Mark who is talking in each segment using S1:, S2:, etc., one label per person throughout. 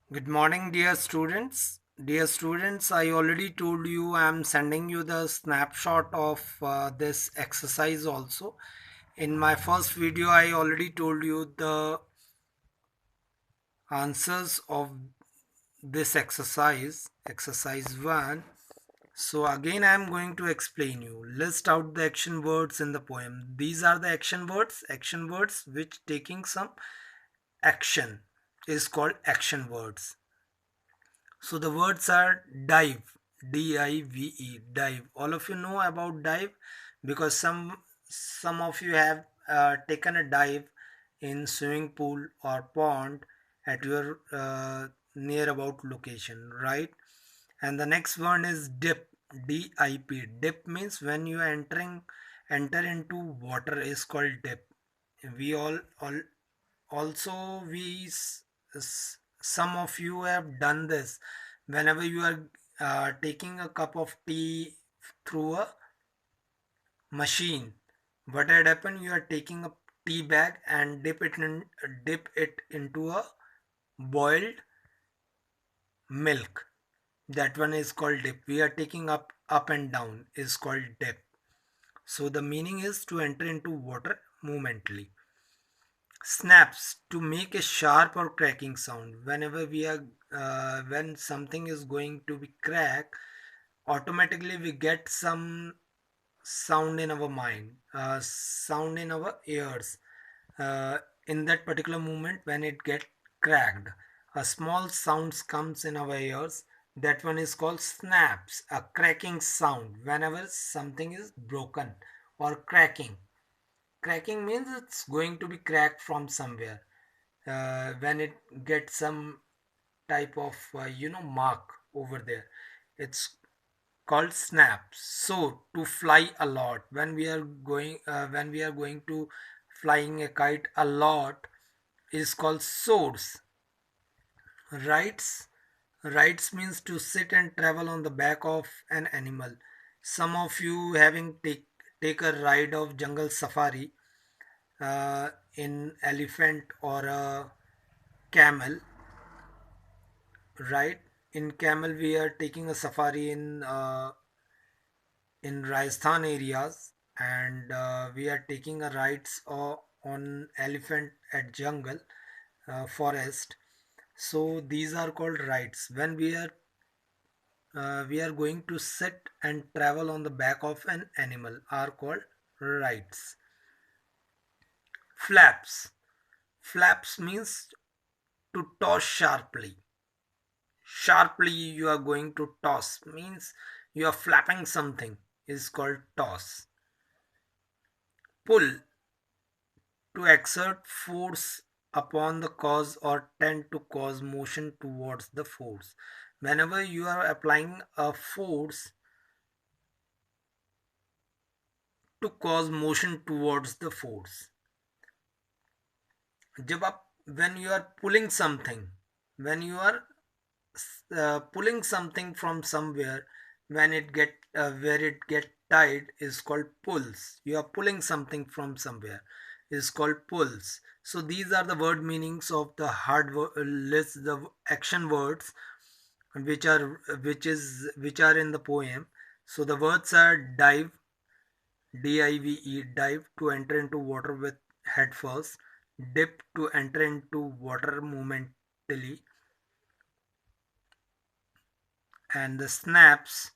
S1: Good morning, dear students. Dear students, I already told you I am sending you the snapshot of this exercise also. In my first video, I already told you the answers of this exercise, exercise 1. So again, I am going to explain you. List out the action words in the poem. These are the action words which taking some action is called action words. So the words are dive, dive, dive. All of you know about dive because some of you have taken a dive in swimming pool or pond at your near about location, right? And the next one is dip, dip. Dip means when you are enter into water is called dip. We all also some of you have done this whenever you are taking a cup of tea through a machine. What had happened, you are taking a tea bag and dip it into a boiled milk. That one is called dip. We are taking up and down is called dip. So the meaning is to enter into water momently. Snaps, to make a sharp or cracking sound. Whenever we are when something is going to be cracked, automatically we get some sound in our mind, sound in our ears. In that particular moment when it get cracked, a small sound comes in our ears. That one is called snaps, a cracking sound whenever something is broken or cracking. Cracking means it's going to be cracked from somewhere. When it gets some type of mark over there, it's called snaps. So to fly a lot, when we are going to flying a kite a lot is called soars. Rides rides means to sit and travel on the back of an animal. Some of you having take a ride of jungle safari in elephant or a camel, right? In camel we are taking a safari in Rajasthan areas, and we are taking a rides on elephant at jungle forest. So these are called rides. When we are going to sit and travel on the back of an animal are called rides. Flaps means to toss sharply. Sharply you are going to toss means you are flapping something is called toss. Pull, to exert force upon the cause or tend to cause motion towards the force. Whenever you are applying a force to cause motion towards the force. जब आप when you are pulling something, when you are pulling something from somewhere, when it get where it get tied is called pulls. You are pulling something from somewhere is called pulls. So these are the word meanings of the list, the action words which are in the poem. So the words are dive, dive, dive, to enter into water with head first. Dip, to enter into water momentarily. And the snaps,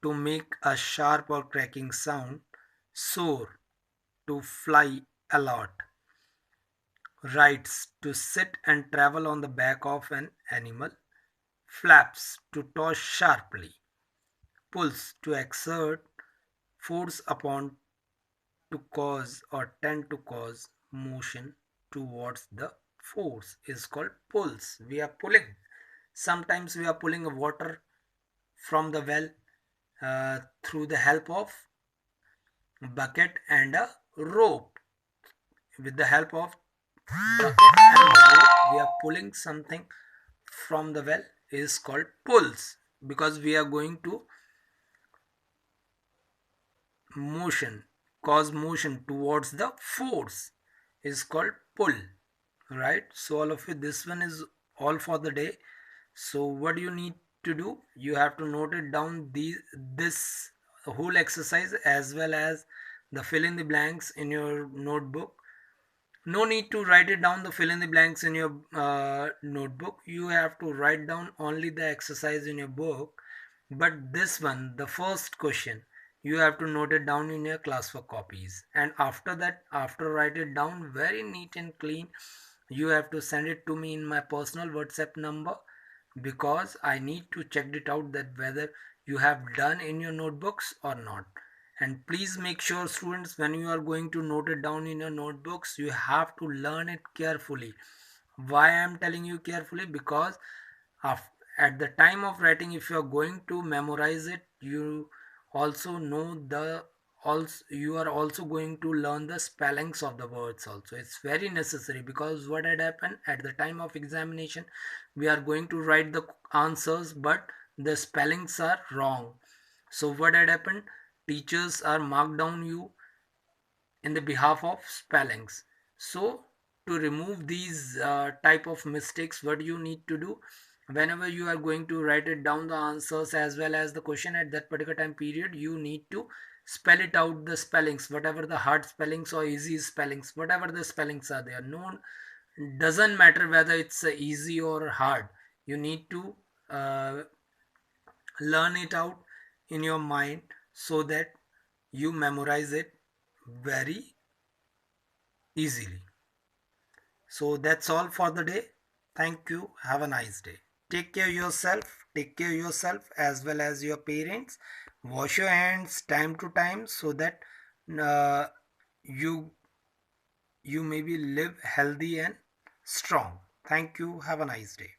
S1: to make a sharp or cracking sound. Soar, to fly a lot. Rides, to sit and travel on the back of an animal. Flaps, to toss sharply. Pulls, to exert force upon, to cause or tend to cause motion towards the force is called pulls. We are pulling. Sometimes we are pulling water from the well through the help of bucket and a rope. With the help of bucket and the rope, we are pulling something from the well is called pulls, because we are going to motion, cause motion towards the force is called pull, right? So all of you, this one is all for the day. So what you need to do, you have to note it down, this whole exercise as well as the fill in the blanks in your notebook. No need to write it down, the fill in the blanks in your notebook. You have to write down only the exercise in your book. But this one, the first question, you have to note it down in your classwork copies. And after that, after write it down very neat and clean, you have to send it to me in my personal WhatsApp number, because I need to check it out that whether you have done in your notebooks or not. And please make sure, students, when you are going to note it down in your notebooks, you have to learn it carefully. Why I am telling you carefully? Because at the time of writing, if you are going to memorize it, you also know the also you are also going to learn the spellings of the words also. It's very necessary, because what had happened at the time of examination, we are going to write the answers, but the spellings are wrong. So what had happened, teachers are marked down you in the behalf of spellings. So to remove these type of mistakes, what you need to do, whenever you are going to write it down the answers as well as the question at that particular time period, you need to spell it out, the spellings, whatever the hard spellings or easy spellings, whatever the spellings are there, no, doesn't matter whether it's easy or hard, you need to uh, learn it out in your mind so that you memorize it very easily. So that's all for the day. Thank you. Have a nice day. Take care yourself. Take care yourself as well as your parents. Wash your hands time to time so that uh, you you maybe live healthy and strong. Thank you. Have a nice day.